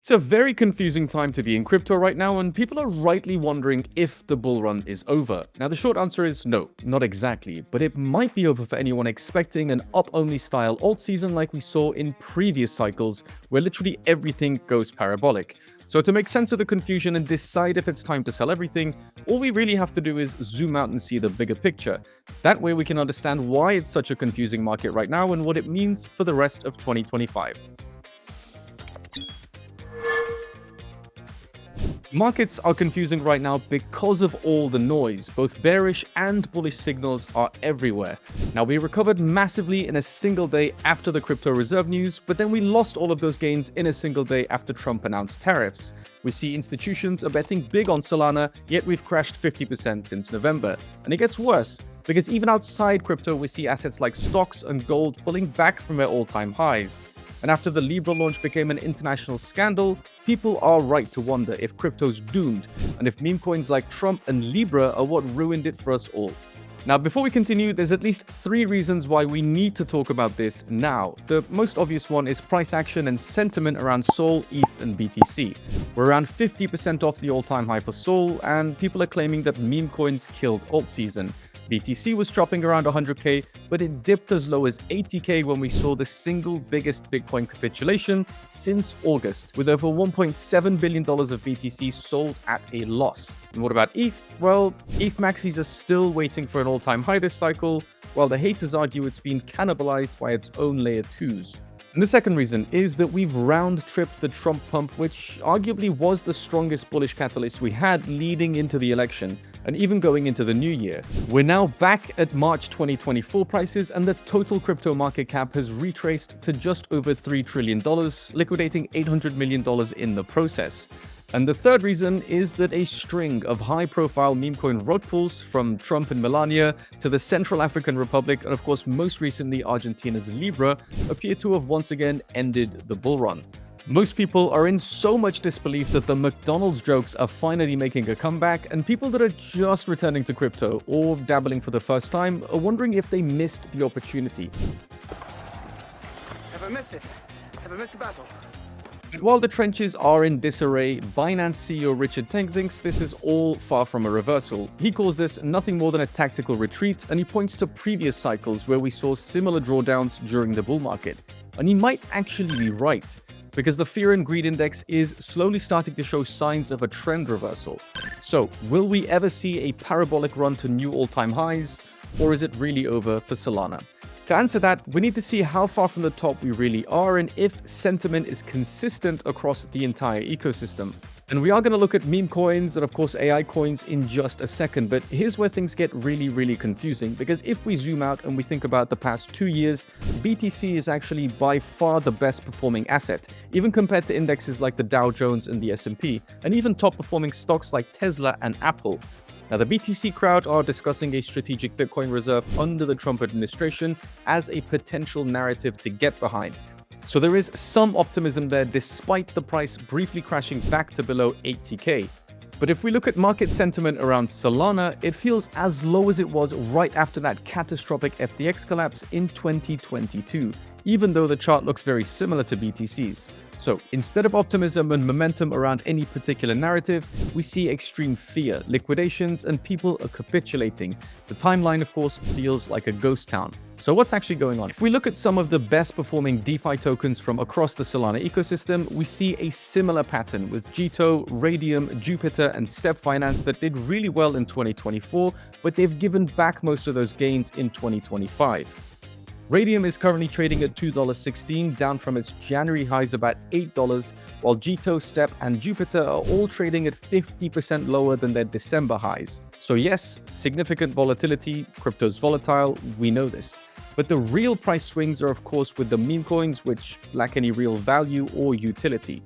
It's a very confusing time to be in crypto right now, and people are rightly wondering if the bull run is over. Now, the short answer is no, not exactly, but it might be over for anyone expecting an up-only style alt season like we saw in previous cycles, where literally everything goes parabolic. So to make sense of the confusion and decide if it's time to sell everything, all we really have to do is zoom out and see the bigger picture. That way we can understand why it's such a confusing market right now and what it means for the rest of 2025. Markets are confusing right now because of all the noise. Both bearish and bullish signals are everywhere. Now, we recovered massively in a single day after the crypto reserve news, but then we lost all of those gains in a single day after Trump announced tariffs. We see institutions are betting big on Solana, yet we've crashed 50% since November. And it gets worse, because even outside crypto, we see assets like stocks and gold pulling back from their all-time highs. And after the Libra launch became an international scandal, people are right to wonder if crypto's doomed, and if meme coins like Trump and Libra are what ruined it for us all. Now, before we continue, there's at least 3 reasons why we need to talk about this now. The most obvious one is price action and sentiment around Sol, ETH, and BTC. We're around 50% off the all-time high for Sol, and people are claiming that meme coins killed alt season. BTC was dropping around 100k, but it dipped as low as 80k when we saw the single biggest Bitcoin capitulation since August, with over $1.7 billion of BTC sold at a loss. And what about ETH? Well, ETH maxis are still waiting for an all-time high this cycle, while the haters argue it's been cannibalized by its own layer 2s. And the second reason is that we've round-tripped the Trump pump, which arguably was the strongest bullish catalyst we had leading into the election, and even going into the new year. We're now back at March 2024 prices, and the total crypto market cap has retraced to just over $3 trillion, liquidating $800 million in the process. And the third reason is that a string of high-profile meme coin rug pulls, from Trump and Melania to the Central African Republic, and of course most recently Argentina's Libra, appear to have once again ended the bull run. Most people are in so much disbelief that the McDonald's jokes are finally making a comeback, and people that are just returning to crypto or dabbling for the first time are wondering if they missed the opportunity. Have I missed it? Have I missed a battle? But while the trenches are in disarray, Binance CEO Richard Teng thinks this is all far from a reversal. He calls this nothing more than a tactical retreat, and he points to previous cycles where we saw similar drawdowns during the bull market. And he might actually be right, because the fear and greed index is slowly starting to show signs of a trend reversal. So, will we ever see a parabolic run to new all-time highs, or is it really over for Solana? To answer that, we need to see how far from the top we really are and if sentiment is consistent across the entire ecosystem. And we are going to look at meme coins and of course AI coins in just a second, but here's where things get really confusing, because if we zoom out and we think about the past 2 years, BTC is actually by far the best performing asset, even compared to indexes like the Dow Jones and the S&P, and even top performing stocks like Tesla and Apple. Now, the BTC crowd are discussing a strategic Bitcoin reserve under the Trump administration as a potential narrative to get behind. So there is some optimism there despite the price briefly crashing back to below 80k. But if we look at market sentiment around Solana, it feels as low as it was right after that catastrophic FTX collapse in 2022, even though the chart looks very similar to BTC's. So instead of optimism and momentum around any particular narrative, we see extreme fear, liquidations, and people are capitulating. The timeline, of course, feels like a ghost town. So what's actually going on? If we look at some of the best performing DeFi tokens from across the Solana ecosystem, we see a similar pattern with Jito, Radium, Jupiter, and StepFinance that did really well in 2024, but they've given back most of those gains in 2025. Radium is currently trading at $2.16, down from its January highs about $8, while Jito, Step, and Jupiter are all trading at 50% lower than their December highs. So yes, significant volatility, crypto's volatile, we know this. But the real price swings are of course with the meme coins, which lack any real value or utility.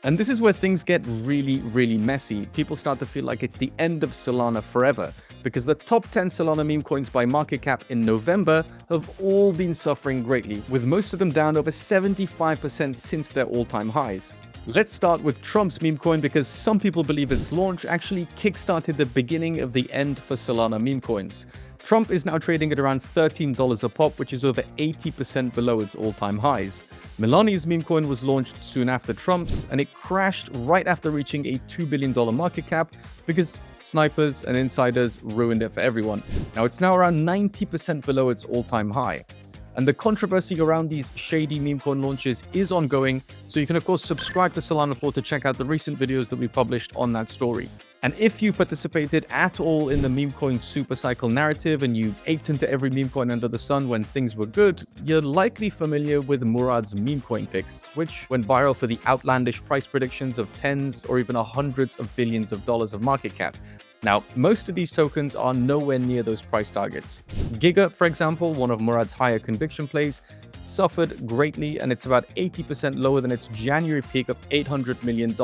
And this is where things get really messy. People start to feel like it's the end of Solana forever, because the top 10 Solana meme coins by market cap in November have all been suffering greatly, with most of them down over 75% since their all-time highs. Let's start with Trump's meme coin, because some people believe its launch actually kickstarted the beginning of the end for Solana meme coins. Trump is now trading at around $13 a pop, which is over 80% below its all-time highs. Melania's meme coin was launched soon after Trump's, and it crashed right after reaching a $2 billion market cap because snipers and insiders ruined it for everyone. Now it's now around 90% below its all-time high. And the controversy around these shady meme coin launches is ongoing, so you can of course subscribe to Solana Floor to check out the recent videos that we published on that story. And if you participated at all in the meme coin super cycle narrative and you aped into every meme coin under the sun when things were good, you're likely familiar with Murad's meme coin picks, which went viral for the outlandish price predictions of tens or even hundreds of billions of dollars of market cap. Now, most of these tokens are nowhere near those price targets. Giga, for example, one of Murad's higher conviction plays, suffered greatly, and it's about 80% lower than its January peak of $800 million.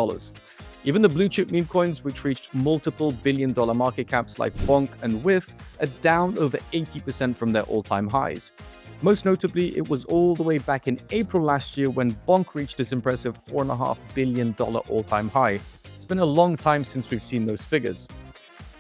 Even the blue chip meme coins, which reached multiple billion-dollar market caps like Bonk and Whiff, are down over 80% from their all-time highs. Most notably, it was all the way back in April last year when Bonk reached this impressive $4.5 billion all-time high. It's been a long time since we've seen those figures.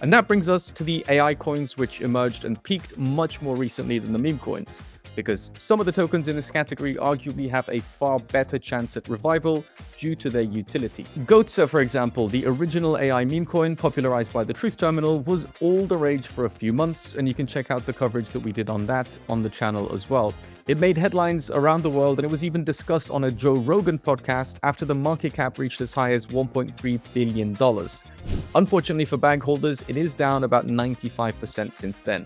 And that brings us to the AI coins, which emerged and peaked much more recently than the meme coins, because some of the tokens in this category arguably have a far better chance at revival due to their utility. Goatsa, for example, the original AI meme coin popularized by the Truth Terminal, was all the rage for a few months, and you can check out the coverage that we did on that on the channel as well. It made headlines around the world, and it was even discussed on a Joe Rogan podcast after the market cap reached as high as $1.3 billion. Unfortunately for bag holders, it is down about 95% since then.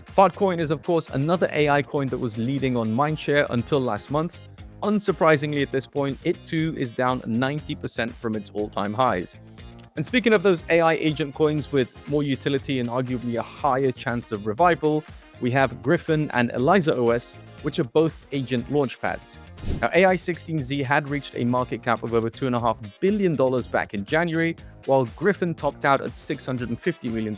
Fartcoin is of course another AI coin that was leading on mindshare until last month. Unsurprisingly at this point, it too is down 90% from its all-time highs. And speaking of those AI agent coins with more utility and arguably a higher chance of revival, we have Griffin and Eliza OS, which are both agent launchpads. Now, AI16Z had reached a market cap of over $2.5 billion back in January, while Griffin topped out at $650 million.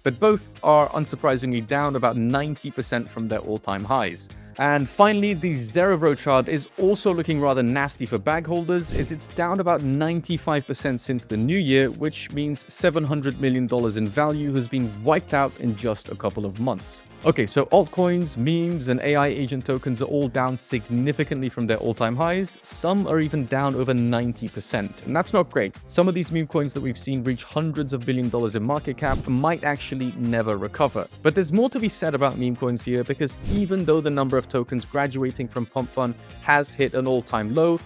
But both are unsurprisingly down about 90% from their all-time highs. And finally, the Zerebro chart is also looking rather nasty for bag holders, as it's down about 95% since the new year, which means $700 million in value has been wiped out in just a couple of months. Okay, so altcoins, memes, and AI agent tokens are all down significantly from their all-time highs. Some are even down over 90%, and that's not great. Some of these meme coins that we've seen reach hundreds of billion dollars in market cap might actually never recover. But there's more to be said about meme coins here, because even though the number of tokens graduating from pump fund has hit an all-time low,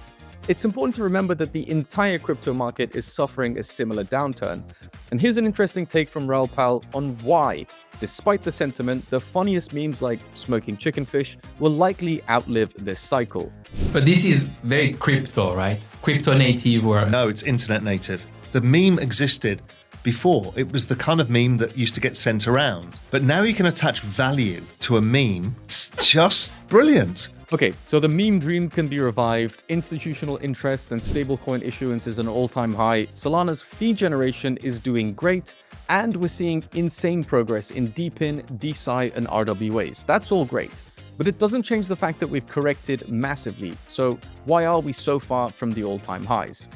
it's important to remember that the entire crypto market is suffering a similar downturn. And here's an interesting take from Raoul Pal on why, despite the sentiment, the funniest memes like smoking chicken fish will likely outlive this cycle. But this is very crypto, right? Crypto native or... No, it's internet native. The meme existed before. It was the kind of meme that used to get sent around. But now you can attach value to a meme. It's just brilliant. Okay, so the meme dream can be revived, institutional interest and stablecoin issuance is an all-time high, Solana's fee generation is doing great, and we're seeing insane progress in DePIN, DeSci, and RWAs. That's all great, but it doesn't change the fact that we've corrected massively. So why are we so far from the all-time highs?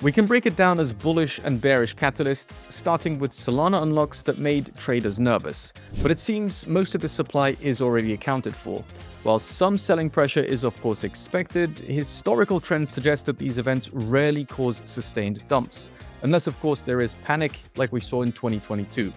We can break it down as bullish and bearish catalysts, starting with Solana unlocks that made traders nervous. But it seems most of the supply is already accounted for. While some selling pressure is of course expected, historical trends suggest that these events rarely cause sustained dumps, unless of course there is panic like we saw in 2022.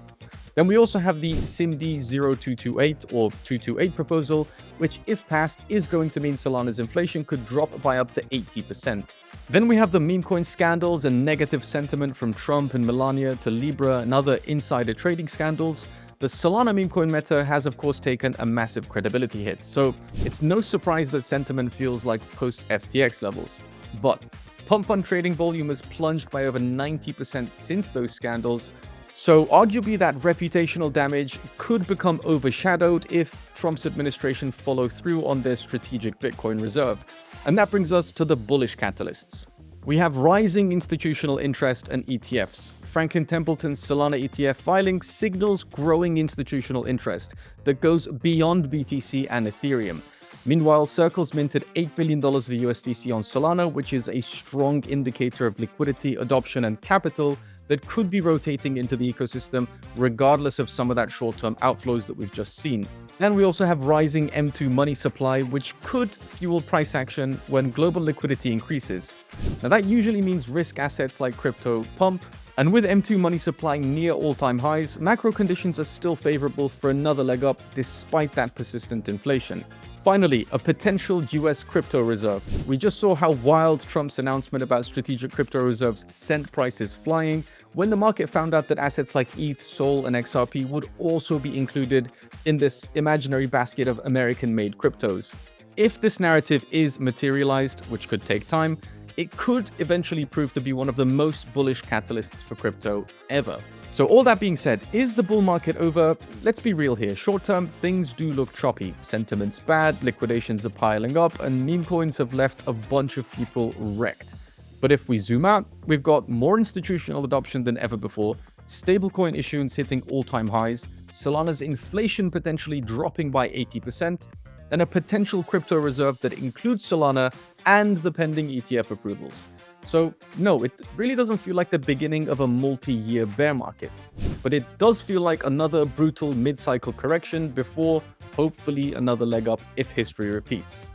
Then we also have the SIMD 0228 or 228 proposal, which if passed is going to mean Solana's inflation could drop by up to 80%. Then we have the meme coin scandals and negative sentiment from Trump and Melania to Libra and other insider trading scandals. The Solana meme coin meta has of course taken a massive credibility hit, so it's no surprise that sentiment feels like post-FTX levels. But pump fund trading volume has plunged by over 90% since those scandals, so arguably that reputational damage could become overshadowed if Trump's administration follow through on their strategic Bitcoin reserve. And that brings us to the bullish catalysts. We have rising institutional interest and ETFs. Franklin Templeton's Solana ETF filing signals growing institutional interest that goes beyond BTC and Ethereum. Meanwhile, Circle's minted $8 billion of USDC on Solana, which is a strong indicator of liquidity, adoption, and capital that could be rotating into the ecosystem regardless of some of that short-term outflows that we've just seen. And we also have rising M2 money supply, which could fuel price action when global liquidity increases. Now that usually means risk assets like crypto pump, and with M2 money supply near all-time highs, macro conditions are still favorable for another leg up despite that persistent inflation. Finally, a potential US crypto reserve. We just saw how wild Trump's announcement about strategic crypto reserves sent prices flying when the market found out that assets like ETH, SOL, and XRP would also be included in this imaginary basket of American-made cryptos. If this narrative is materialized, which could take time, it could eventually prove to be one of the most bullish catalysts for crypto ever. So all that being said, is the bull market over? Let's be real here. Short term, things do look choppy. Sentiment's bad, liquidations are piling up, and meme coins have left a bunch of people wrecked. But if we zoom out, we've got more institutional adoption than ever before, stablecoin issuance hitting all-time highs, Solana's inflation potentially dropping by 80%, and a potential crypto reserve that includes Solana and the pending ETF approvals. So no, it really doesn't feel like the beginning of a multi-year bear market, but it does feel like another brutal mid-cycle correction before hopefully another leg up if history repeats.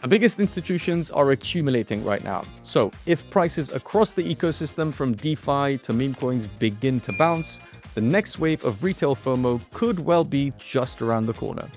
The biggest institutions are accumulating right now, so if prices across the ecosystem from DeFi to meme coins begin to bounce, the next wave of retail FOMO could well be just around the corner.